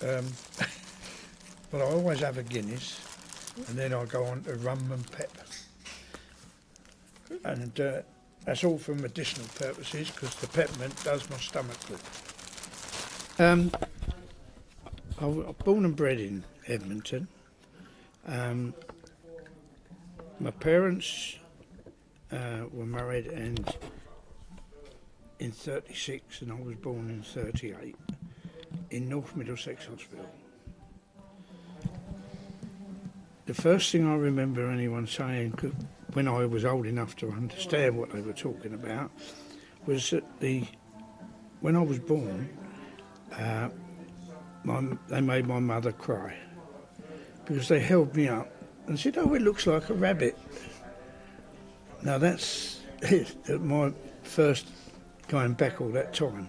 Um, well, I always have a Guinness, and then I go on to rum and pep. And that's all for medicinal purposes, because the peppermint does my stomach good. I was born and bred in Edmonton. My parents were married and in 36, and I was born in 38 in North Middlesex Hospital. The first thing I remember anyone saying when I was old enough to understand what they were talking about was that when I was born, they made my mother cry because they held me up and said, "Oh, it looks like a rabbit." Now that's my first going back all that time.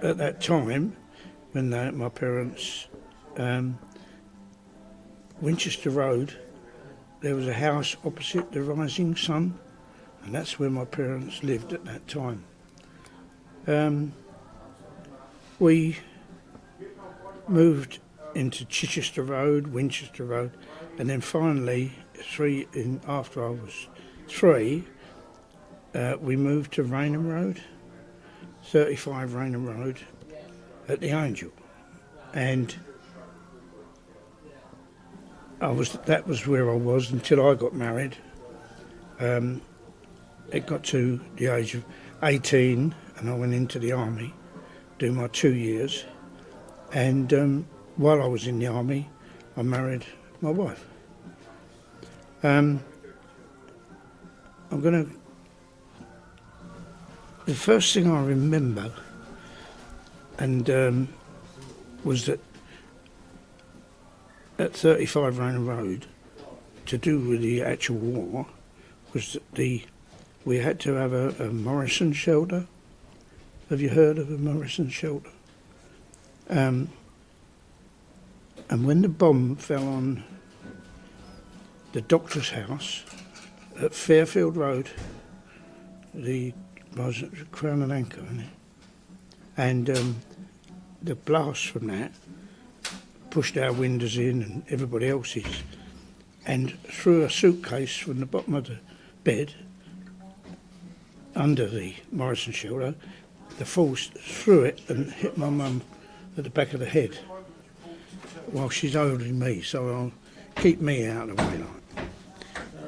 At that time, when my parents, Winchester Road, there was a house opposite the Rising Sun, and that's where my parents lived at that time. We moved into Chichester Road, Winchester Road, and then finally, after I was 3, we moved to Raynham Road, 35 Raynham Road, at the Angel, and that was where I was until I got married. It got to the age of 18, and I went into the army, do my 2 years, and while I was in the army, I married my wife. The first thing I remember, and was that at 35 Raynham Road, to do with the actual war, was that we had to have a Morrison shelter. Have you heard of a Morrison shelter? And when the bomb fell on the doctor's house at Fairfield Road, was Crown and Anchor, isn't it? And the blast from that pushed our windows in and everybody else's, and threw a suitcase from the bottom of the bed under the Morrison shelter. The force threw it and hit my mum at the back of the head while she's holding me, so I'll keep me out of the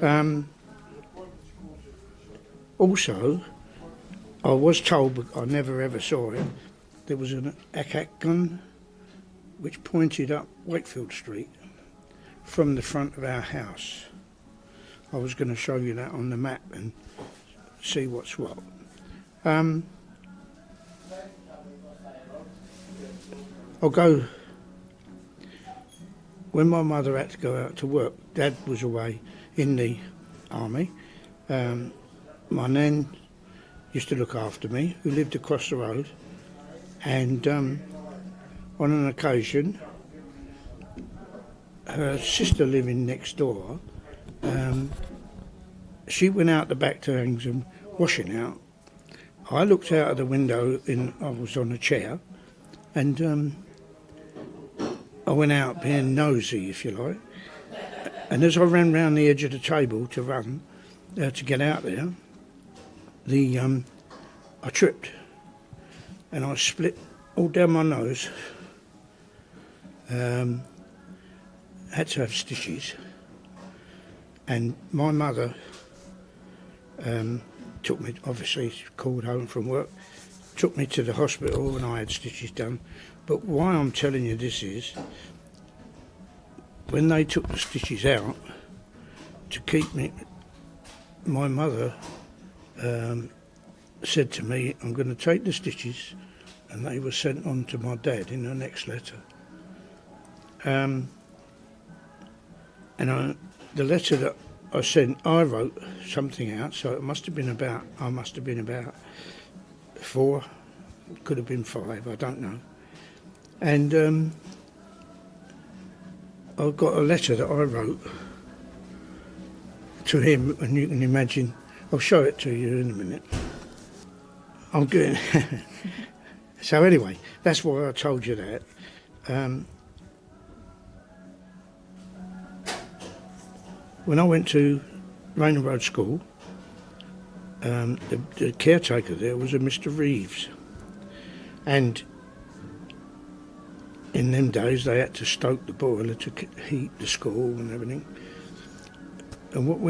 way. Also, I was told, but I never ever saw it, there was an ack gun which pointed up Wakefield Street from the front of our house. I was going to show you that on the map and see what's what. I'll go. When my mother had to go out to work, Dad was away in the army. My nan used to look after me, who lived across the road, and on an occasion, her sister living next door, she went out the back to hang some washing out. I looked out of the window, I was on a chair, and I went out being nosy, if you like. And as I ran round the edge of the table to run, to get out there, I tripped and I split all down my nose. Had to have stitches, and my mother took me, obviously called home from work, took me to the hospital and I had stitches done. But why I'm telling you this is, when they took the stitches out to keep me, my mother said to me, "I'm going to take the stitches," and they were sent on to my dad in the next letter. The letter that I sent, I wrote something out, so I must have been about 4, could have been 5, I don't know. And I've got a letter that I wrote to him, and you can imagine, I'll show it to you in a minute. I'm going, So anyway, that's why I told you that. When I went to Raynham Road School, the caretaker there was a Mr. Reeves, and in them days they had to stoke the boiler to heat the school and everything. And what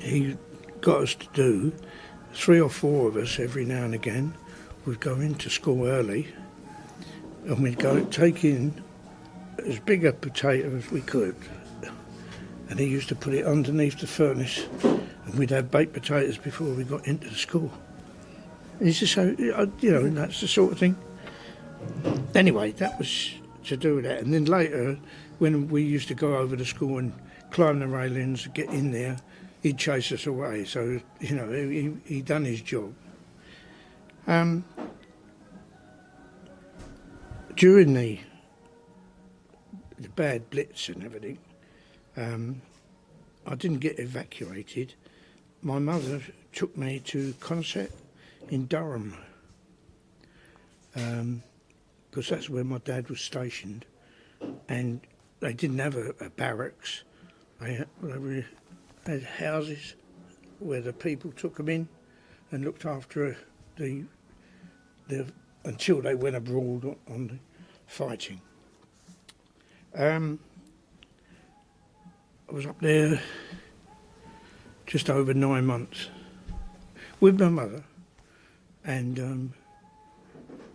he got us to do, 3 or 4 of us every now and again would go into school early, and we'd go take in as big a potato as we could, and he used to put it underneath the furnace, and we'd have baked potatoes before we got into the school. It's just so, that's the sort of thing. Anyway, that was to do with that. And then later, when we used to go over to school and climb the railings, get in there, he'd chase us away. So, he done his job. During the bad blitz and everything, I didn't get evacuated. My mother took me to Consett in Durham, because that's where my dad was stationed, and they didn't have a barracks. They had houses where the people took them in and looked after the until they went abroad on the fighting. I was up there just over 9 months with my mother, and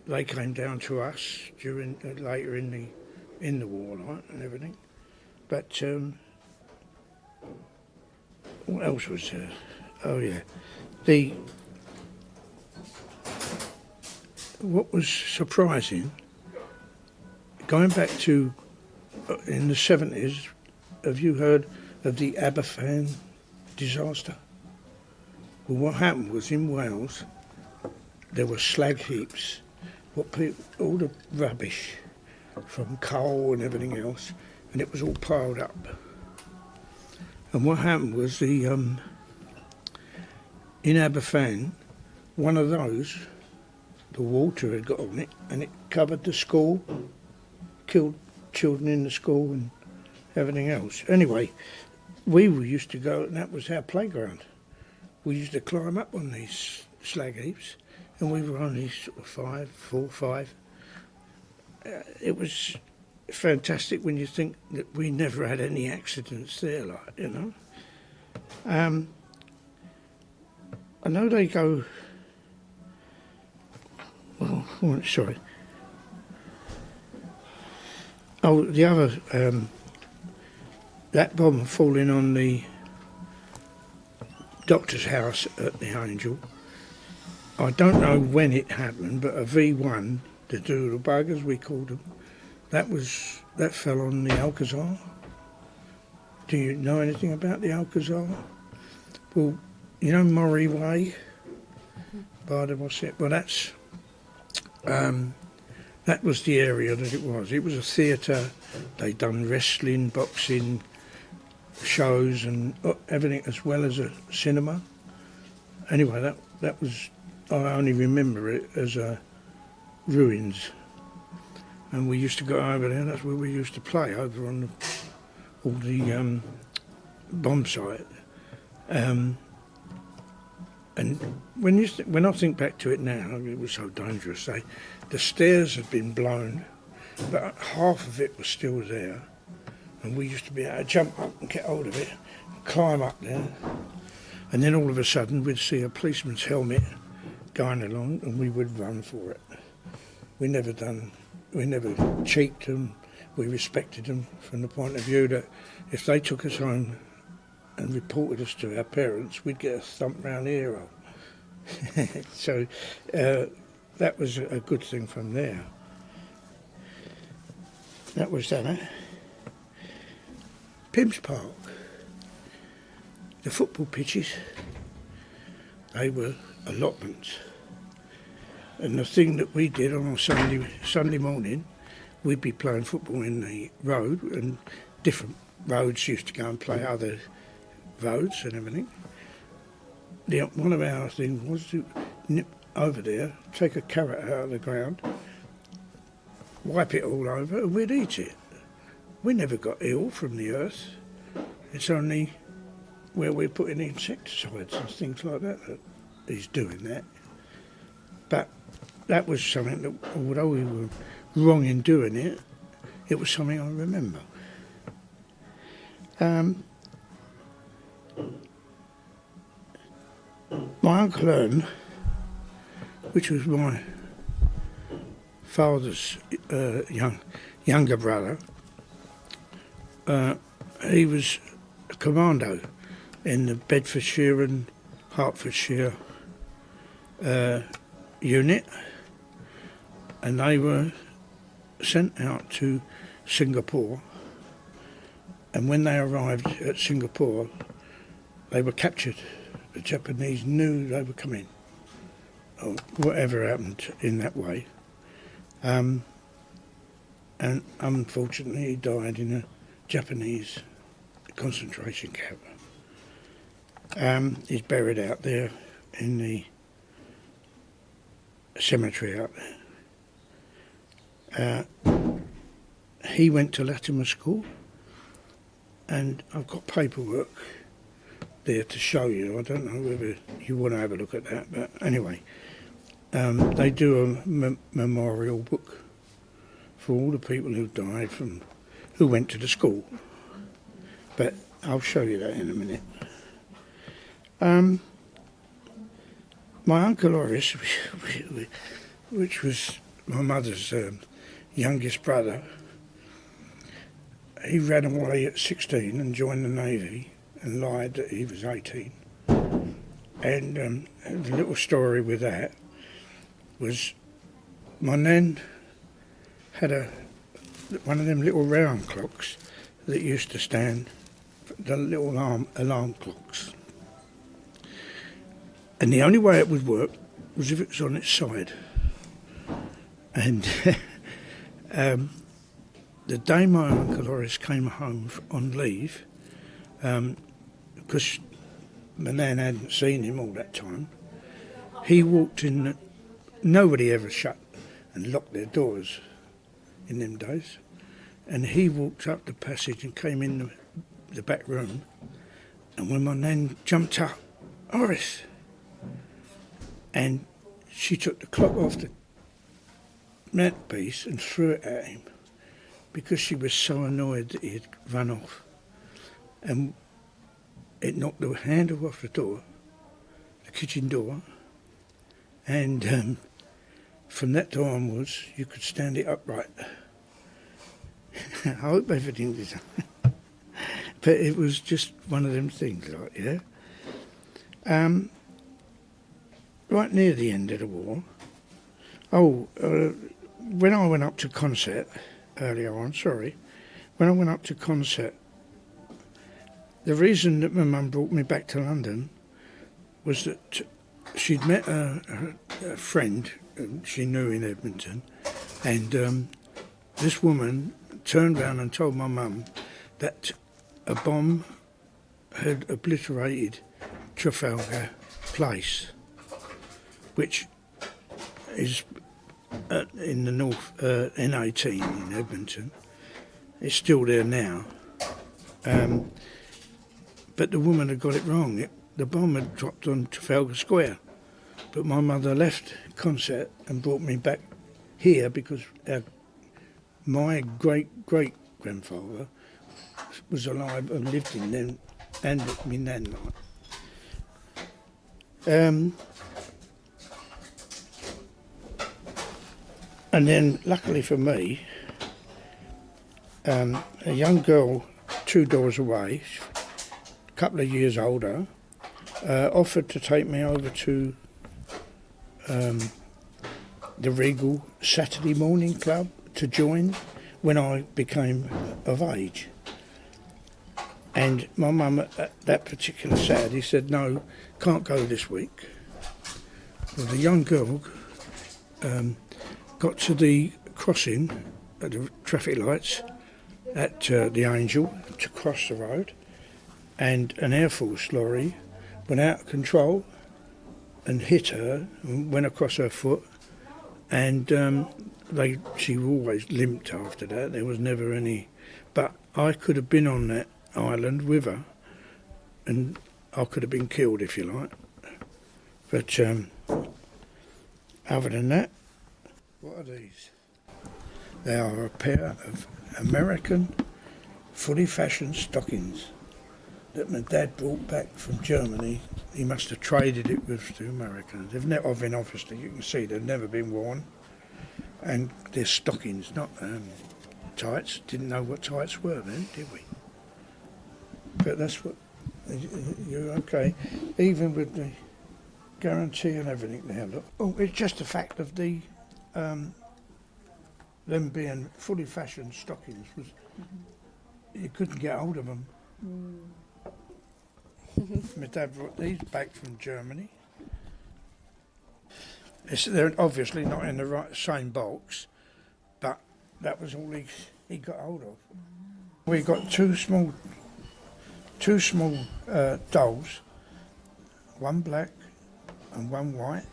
they came down to us during later in the war, like, and everything. But what else was there? Oh yeah, what was surprising, going back to in the 70s, have you heard of the Aberfan disaster? Well, what happened was in Wales, there were slag heaps, all the rubbish from coal and everything else, and it was all piled up. And what happened was in Aberfan, one of those, the water had got on it, and it covered the school, killed children in the school and everything else. Anyway, we used to go, and that was our playground. We used to climb up on these slag heaps, and we were only sort of 4, 5. It was fantastic when you think that we never had any accidents there, I know they go, sorry. Oh, the other, that bomb falling on the doctor's house at the Angel, I don't know when it happened, but a V1, the doodle buggers we called them, that fell on the Alcazar. Do you know anything about the Alcazar? Well, Murray Way, by the what's it? Well, that was the area that it was. It was a theatre. They'd done wrestling, boxing, shows and everything, as well as a cinema. Anyway, that was, I only remember it as ruins. And we used to go over there, that's where we used to play, over on all the bomb site. And when I think back to it now, it was so dangerous. The stairs had been blown, but half of it was still there. And we used to be able to jump up and get hold of it, climb up there. And then all of a sudden we'd see a policeman's helmet going along, and we would run for it. We never cheeked them. We respected them from the point of view that if they took us home and reported us to our parents, we'd get a thump round the ear. So that was a good thing from there. That was that, eh? Pim's Park. The football pitches, they were allotments. And the thing that we did on a Sunday morning, we'd be playing football in the road, and different roads used to go and play other roads and everything. One of our things was to nip over there, take a carrot out of the ground, wipe it all over and we'd eat it. We never got ill from the earth. It's only where we're putting insecticides and things like that that he's doing that. But that was something that, although we were wrong in doing it, it was something I remember. My Uncle Ern, which was my father's younger brother, he was a commando in the Bedfordshire and Hertfordshire unit, and they were sent out to Singapore, and when they arrived at Singapore they were captured. The Japanese knew they were coming, or whatever happened in that way, and unfortunately he died in a Japanese concentration camp. He's buried out there in the cemetery out there. He went to Latimer School, and I've got paperwork there to show you. I don't know whether you want to have a look at that, but anyway, they do a memorial book for all the people who died who went to the school. But I'll show you that in a minute. My Uncle Horace, which was my mother's youngest brother, he ran away at 16 and joined the Navy and lied that he was 18. And the little story with that was my nan had one of them little round clocks that used to stand, the little alarm clocks. And the only way it would work was if it was on its side. And the day my Uncle Horace came home on leave, because my nan hadn't seen him all that time, he walked in. Nobody ever shut and locked their doors in them days. And he walked up the passage and came in the back room. And when my nan jumped up, Horace, and she took the clock off the mantelpiece and threw it at him because she was so annoyed that he had run off. And it knocked the handle off the door, the kitchen door, and from that time onwards you could stand it upright. I hope everything is but it was just one of them things, like, yeah. Right near the end of the war, when I went up to concert earlier on, when I went up to concert, the reason that my mum brought me back to London was that she'd met a friend she knew in Edmonton, and this woman turned round and told my mum that a bomb had obliterated Trafalgar Place, which is in the north, N18 in Edmonton. It's still there now. But the woman had got it wrong. The bomb had dropped on Trafalgar Square. But my mother left concert and brought me back here because my great-great-grandfather was alive and lived in them, and my nan. And then, luckily for me, a young girl 2 doors away, a couple of years older, offered to take me over to the Regal Saturday Morning Club to join when I became of age. And my mum at that particular Saturday said, no, can't go this week. Well, the young girl got to the crossing at the traffic lights at the Angel to cross the road, and an Air Force lorry went out of control and hit her and went across her foot, and she always limped after that. There was never any, but I could have been on that island with her, and I could have been killed if you like. But other than that, what are these? They are a pair of American fully fashioned stockings that my dad brought back from Germany. He must have traded it with the Americans. They've never been, obviously, you can see they've never been worn. And they're stockings, not tights. Didn't know what tights were then, did we? But that's what, you're okay. Even with the guarantee and everything there, look. Oh, it's just the fact of the, them being fully fashioned stockings was, you couldn't get hold of them. My dad brought these back from Germany. They're obviously not in the same box, but that was all he got hold of. We got two small dolls, one black and one white.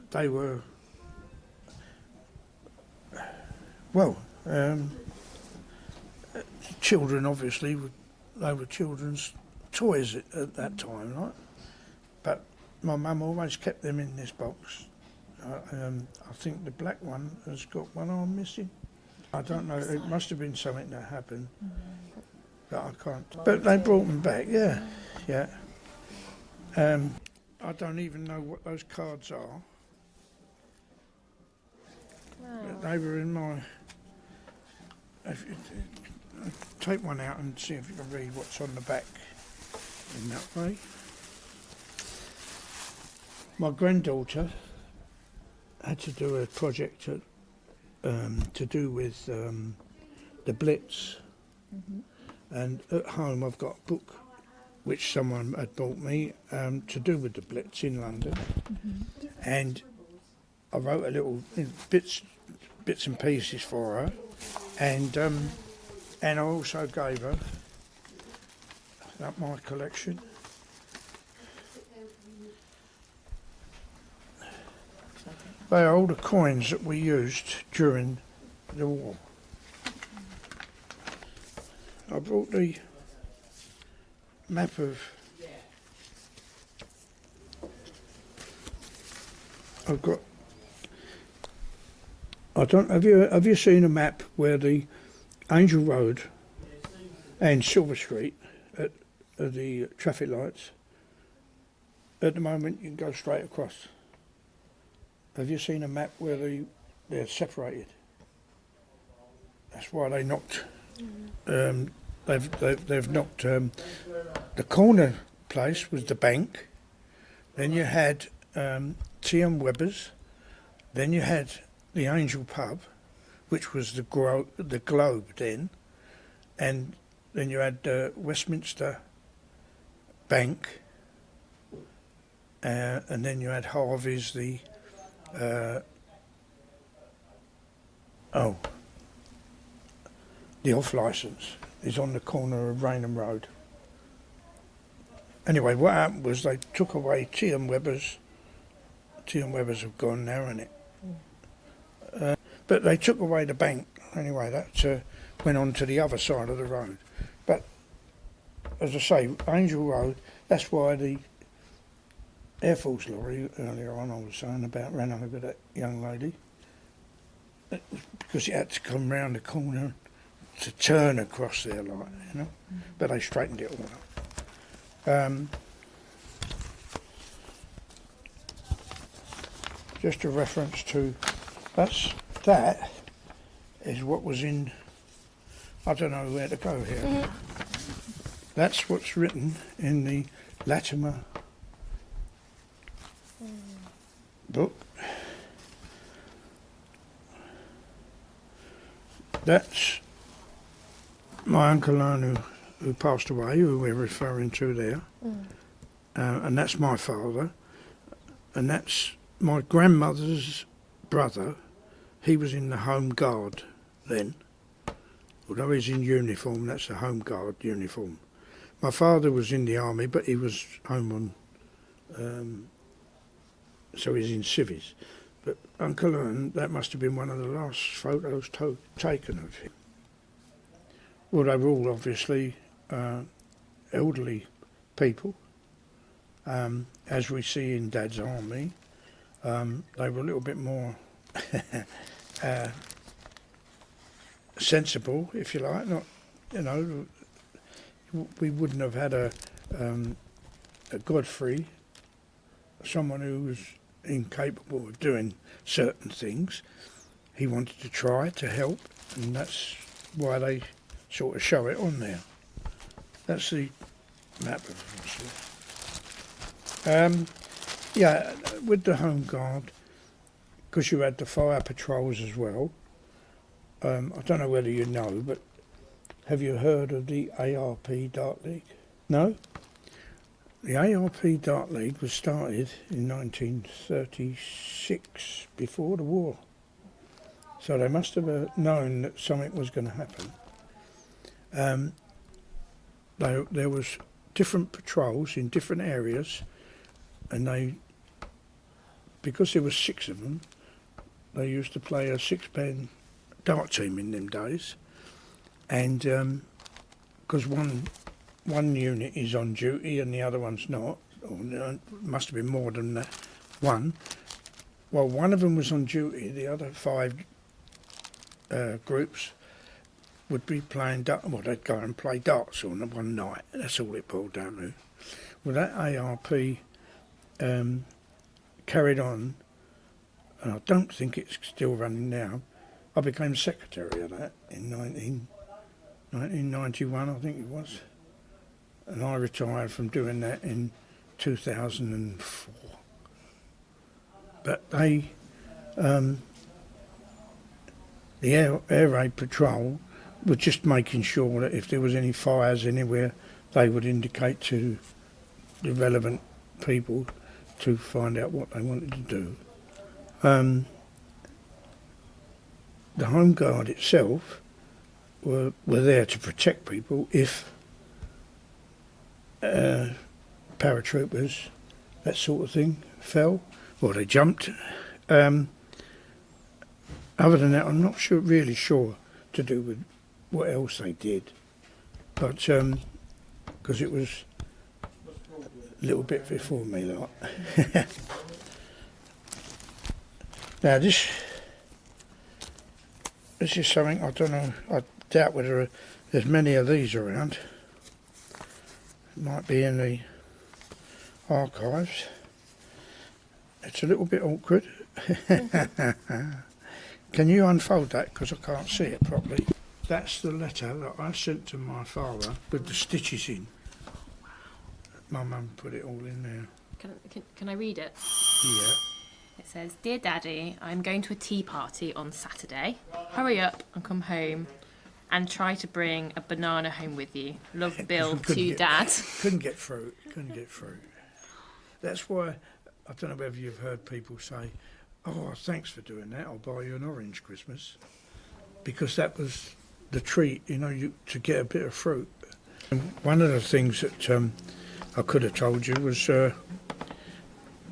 They were, well, children obviously, they were children's toys at that time, right? But my mum always kept them in this box. I think the black one has got one arm missing. I don't know, it must have been something that happened, but I can't. But they brought them back, yeah. I don't even know what those cards are. Wow. But they were in my... Take one out and see if you can read what's on the back in that way. My granddaughter had to do a project to do with the Blitz, and at home I've got a book which someone had bought me to do with the Blitz in London, and I wrote a little bits and pieces for her, and I also gave her my collection. They are all the coins that we used during the war. I brought the map of... I've got... I don't... Have you seen a map where the Angel Road and Silver Street at the traffic lights, at the moment you can go straight across? Have you seen a map where they're separated? That's why they knocked. They've knocked. The corner place was the bank. Then you had T.M. Webber's. Then you had the Angel Pub, which was the Globe then, and then you had Westminster Bank, and then you had Harvey's, the off licence is on the corner of Raynham Road. Anyway, what happened was they took away T.M. Webber's. T.M. Webber's have gone now, isn't it? But they took away the bank. Anyway, that went on to the other side of the road. But as I say, Angel Road, that's why the Air Force lorry earlier on I was saying about ran over that young lady, because it had to come round the corner to turn across there, like, you know. But they straightened it all up. Just a reference to that is what was in. I don't know where to go here. That's what's written in the Latimer book. That's my Uncle Ern who passed away, who we're referring to there. And that's my father. And that's my grandmother's brother. He was in the Home Guard then. Although he's in uniform, that's the Home Guard uniform. My father was in the army, but he was home on so he's in civvies. But Uncle Ern, that must have been one of the last photos taken of him. Well, they were all obviously elderly people, as we see in Dad's army. They were a little bit more sensible, if you like. Not, you know, we wouldn't have had a Godfrey, someone who was incapable of doing certain things. He wanted to try to help, and that's why they sort of show it on there. That's the map of Enfield. Yeah, with the Home Guard, because you had the fire patrols as well. I don't know whether you know, but have you heard of the ARP Dart League? No? The ARP Dart League was started in 1936, before the war. So they must have known that something was going to happen. There was different patrols in different areas, and because there were 6 of them, they used to play a 6-man dart team in them days. And because one unit is on duty and the other one's not, or must have been more than that, one. Well, one of them was on duty, the other 5 groups would be playing darts. Well, they'd go and play darts on one night. That's all it boiled down to. Well, that ARP carried on, and I don't think it's still running now. I became secretary of that in 1991, I think it was. And I retired from doing that in 2004. But the air raid patrol were just making sure that if there was any fires anywhere, they would indicate to the relevant people to find out what they wanted to do. The Home Guard itself were there to protect people if paratroopers, that sort of thing, fell or they jumped. Other than that, I'm not really sure to do with what else they did, but because it was a little bit before me, like. Now this is something, I don't know, I doubt whether there's many of these around. It might be in the archives. It's a little bit awkward. Can you unfold that, because I can't see it properly? That's the letter that I sent to my father with the stitches in. My mum put it all in there. Can I read it? Yeah. It says, "Dear Daddy, I'm going to a tea party on Saturday. Hurry up and come home and try to bring a banana home with you. Love, Bill, to Dad." Couldn't get through. That's why, I don't know whether you've heard people say, "Oh, thanks for doing that, I'll buy you an orange Christmas." Because that was the treat, you know, to get a bit of fruit. And one of the things that I could have told you was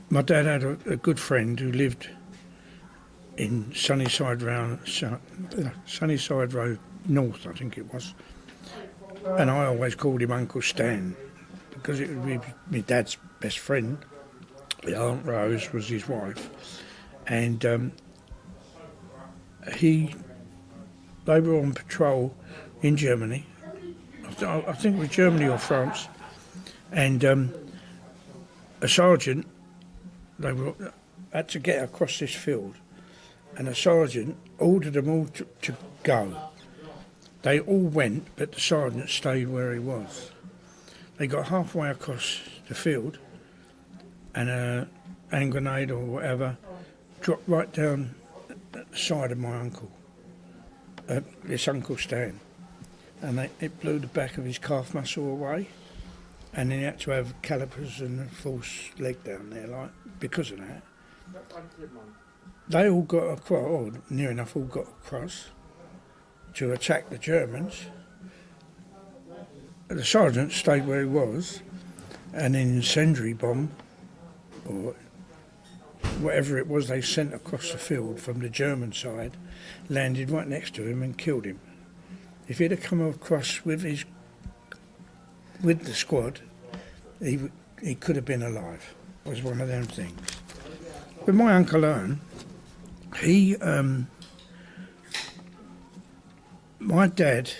my dad had a good friend who lived in Sunnyside Road North, I think it was. And I always called him Uncle Stan, because it would be my dad's best friend. Aunt Rose was his wife. And they were on patrol in Germany. I think it was Germany or France. And a sergeant, they had to get across this field, and a sergeant ordered them all to go. They all went, but the sergeant stayed where he was. They got halfway across the field, and a hand grenade or whatever dropped right down at the side of my uncle, this Uncle Stan, and it blew the back of his calf muscle away, and then he had to have calipers and a false leg down there, like, because of that. They all got across, or near enough all got across, to attack the Germans. The sergeant stayed where he was, and an incendiary bomb, or whatever it was they sent across the field from the German side landed right next to him and killed him. If he'd have come across with the squad, he could have been alive. It was one of them things. With my Uncle Ern, he, my dad,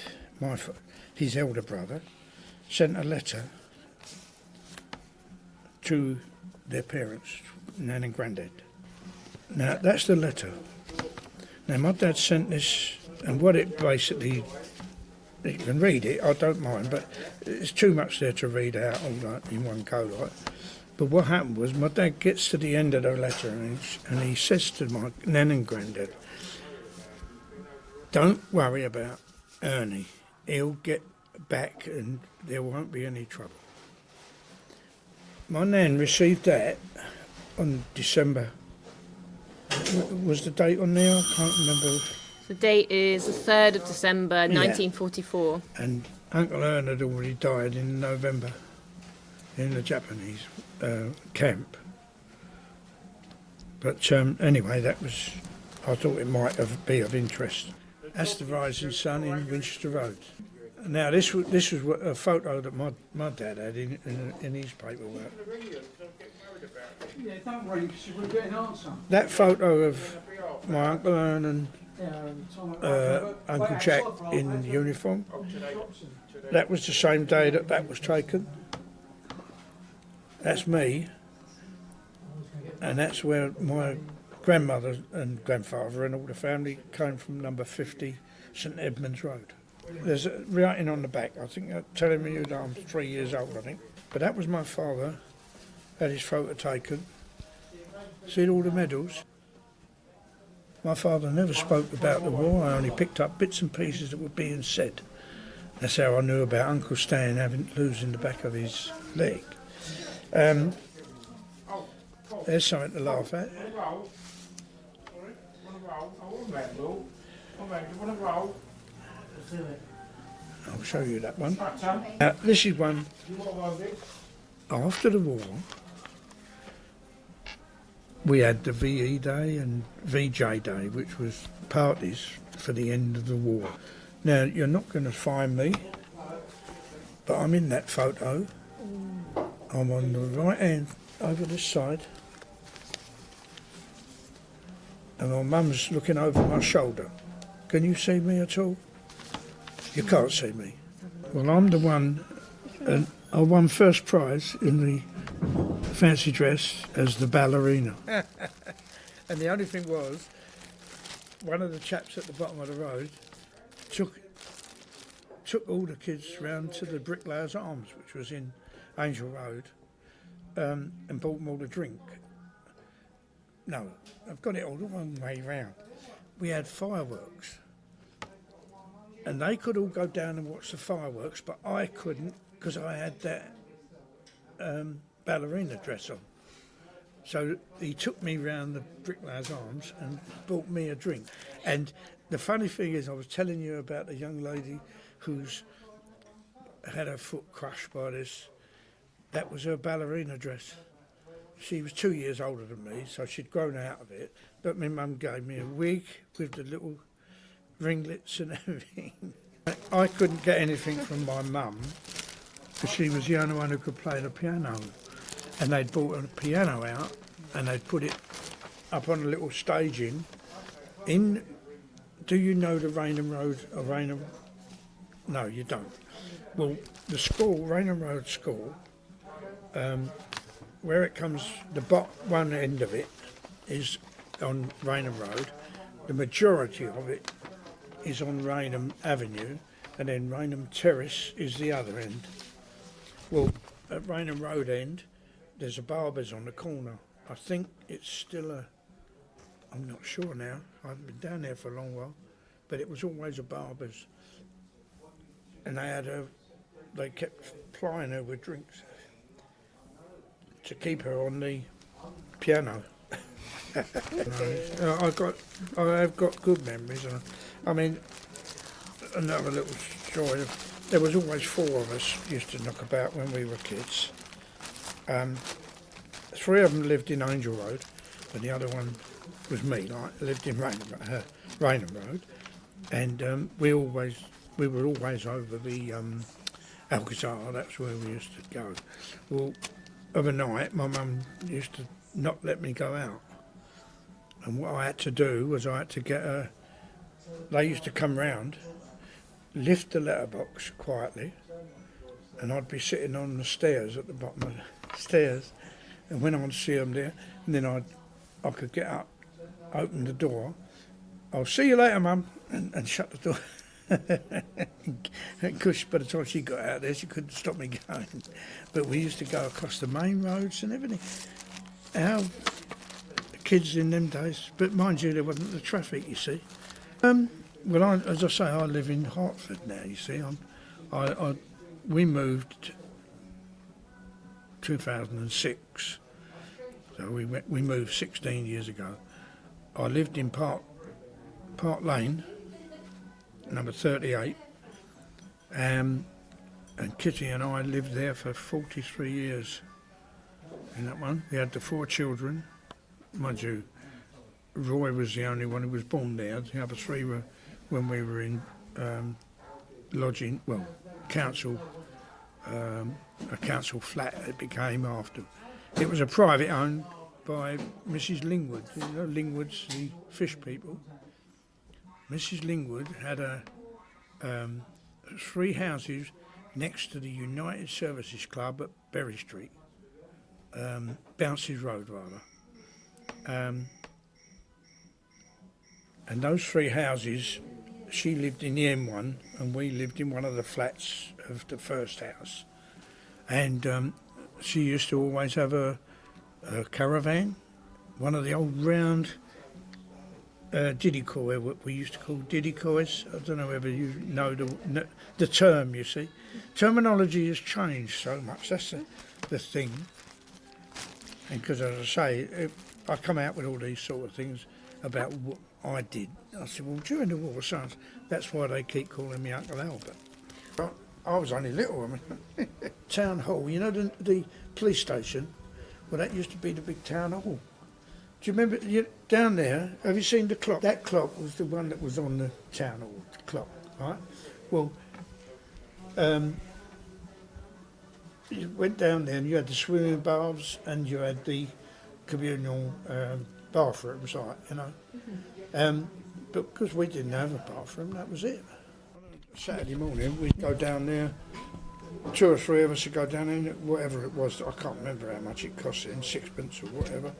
his elder brother, sent a letter to their parents, Nan and Grandad. Now, that's the letter. Now, my dad sent this, and what it basically, you can read it, I don't mind, but it's too much there to read out all that in one go, right? But what happened was my dad gets to the end of the letter and he says to my Nan and Grandad, don't worry about Ernie. He'll get back and there won't be any trouble. My Nan received that on December. Was the date on there? I can't remember. The date is the 3rd of December, 1944. And Uncle Ern had already died in November in the Japanese camp. But anyway, that was, I thought it might be of interest. That's the rising sun in Winchester Road. Now this was a photo that my dad had in his paperwork. Yeah, don't worry, because you will get an answer. That photo of my Uncle Ern and Uncle Jack in uniform, that was the same day that was taken. That's me, and that's where my grandmother and grandfather and all the family came from, number 50 St Edmunds Road. There's a writing on the back, I think, telling me that I'm 3 years old, I think. But that was my father, had his photo taken. See all the medals? My father never spoke about the war, I only picked up bits and pieces that were being said. That's how I knew about Uncle Stan losing the back of his leg. There's something to laugh at. I'll show you that one. This is one after the war. We had the VE Day and VJ Day, which was parties for the end of the war. Now, you're not going to find me, but I'm in that photo. I'm on the right hand over this side. And my mum's looking over my shoulder. Can you see me at all? You can't see me. Well, I'm the one, and I won first prize in the fancy dress as the ballerina. And the only thing was, one of the chaps at the bottom of the road took all the kids round to the Bricklayers Arms, which was in Angel Road, and bought them all a drink. No, I've got it all the wrong way round. We had fireworks, and they could all go down and watch the fireworks, but I couldn't because I had that ballerina dress on. So he took me round the Bricklayers Arms and bought me a drink. And the funny thing is, I was telling you about the young lady who's had her foot crushed by this. That was her ballerina dress. She was 2 years older than me, so she'd grown out of it. But my mum gave me a wig with the little ringlets and everything. I couldn't get anything from my mum because she was the only one who could play the piano. And they'd bought a piano out and they'd put it up on a little staging in. Do you know the Rainham Road or Rainham? No, you don't. Well, the school, Rainham Road School, where it comes, the one end of it is on Rainham Road. The majority of it is on Rainham Avenue, and then Rainham Terrace is the other end. Well, at Rainham Road end, there's a barber's on the corner. I think it's still I'm not sure now. I haven't been down there for a long while, but it was always a barber's. And they kept plying her with drinks to keep her on the piano. I have got good memories. I mean, another little story. There was always 4 of us used to knock about when we were kids. 3 of them lived in Angel Road, but the other one was me. Like, I lived in Raynham Road, and we were always over the Alcazar. That's where we used to go. Well, of a night, my mum used to not let me go out, and what I had to do was I had to get a. They used to come round, lift the letterbox quietly, and I'd be sitting on the stairs at the bottom of the stairs, and when I'd see them there, and then I could get up, open the door. I'll see you later, Mum, and shut the door. Because by the time she got out there, she couldn't stop me going. But we used to go across the main roads and everything. Our kids in them days, but mind you, there wasn't the traffic, you see. Well, as I say, I live in Hertford now, you see. We moved 2006, so we moved 16 years ago. I lived in Park Lane, number 38, and Kitty and I lived there for 43 years in that one. We had the 4 children. Mind you, Roy was the only one who was born there. The other 3 were when we were in lodging, well, council, a council flat it became after. It was a private owned by Mrs. Lingwood. You know, Lingwood's the fish people. Mrs. Lingwood had 3 houses next to the United Services Club at Berry Street, Bounces Road rather. And those 3 houses, she lived in the M1 and we lived in one of the flats of the first house. And she used to always have a caravan, one of the old round diddy-coy, what we used to call diddy-coys. I don't know whether you know the term, you see. Terminology has changed so much, that's the thing. And because, as I say, I come out with all these sort of things about what I did. I said, well, during the war, sons, that's why they keep calling me Uncle Albert. But I was only little, I mean. Town Hall, you know the police station? Well, that used to be the big town hall. Do you remember, down there, have you seen the clock? That clock was the one that was on the town hall, the clock, right? Well, you went down there and you had the swimming baths and you had the communal bathrooms, like, you know. But because we didn't have a bathroom, that was it. Saturday morning, we'd go down there, 2 or 3 of us would go down there, whatever it was, I can't remember how much it cost, in 6pence or whatever,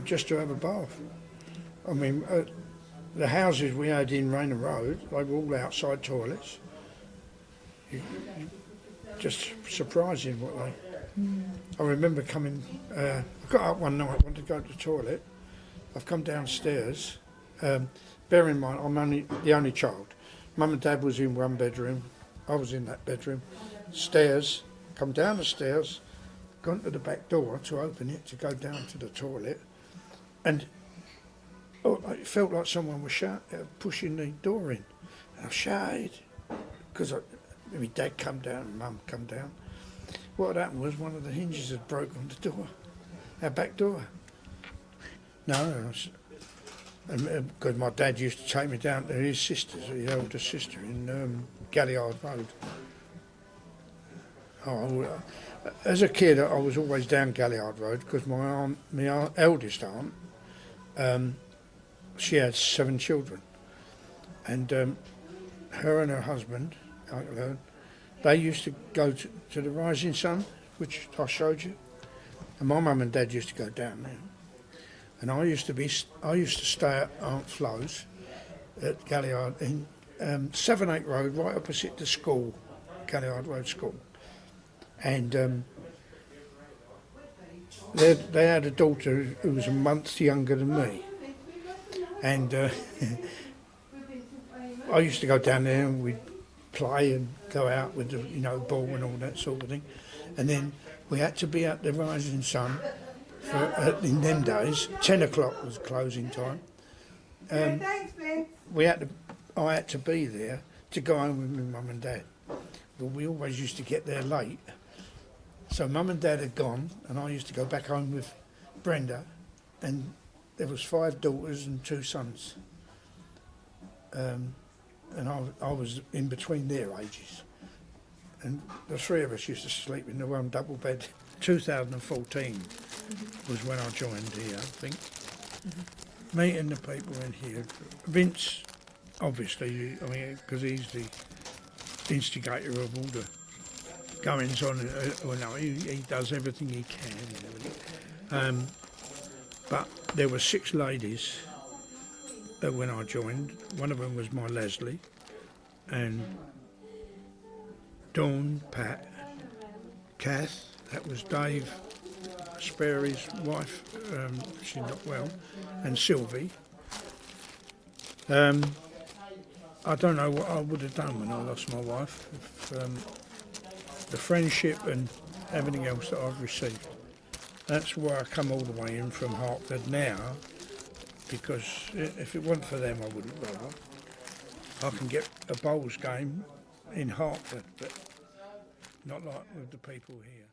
just to have a bath. I mean, the houses we had in Raynham Road, they were all outside toilets. Just surprising what they... I remember coming, I got up one night, wanted to go to the toilet. I've come downstairs, bear in mind I'm the only child. Mum and Dad was in one bedroom, I was in that bedroom. Stairs, come down the stairs, gone to the back door to open it, to go down to the toilet, and it felt like someone was pushing the door in. And I shouted, because my Dad come down and Mum come down. What happened was one of the hinges had broken on the door, our back door. No, because my Dad used to take me down to his sister's, his older sister in Galliard Road. As a kid, I was always down Galliard Road because my eldest aunt, she had 7 children, and her and her husband, they used to go to the Rising Sun, which I showed you, and my mum and Dad used to go down there. And I used to stay at Aunt Flo's at Galliard in 7-8 Road, right opposite the school, Galliard Road School. And they had a daughter who was a month younger than me. And I used to go down there and we'd play and go out with the ball and all that sort of thing. And then we had to be at the Rising Sun. In them days, 10 o'clock was closing time. I had to be there to go home with my mum and Dad. But we always used to get there late. So Mum and Dad had gone, and I used to go back home with Brenda and there was 5 daughters and 2 sons. And I was in between their ages. And the 3 of us used to sleep in the one double bed. 2014 was when I joined here, I think. Meeting the people in here. Vince, obviously, I mean, because he's the instigator of all the goings on. Well, no, he does everything he can. But there were 6 ladies when I joined. One of them was my Leslie, and Dawn, Pat, Kath, that was Dave Sperry's wife, she's not well, and Sylvie. I don't know what I would have done when I lost my wife, if, the friendship and everything else that I've received. That's why I come all the way in from Hertford now, because if it wasn't for them I wouldn't bother. I can get a bowls game in Hertford, but not like with the people here.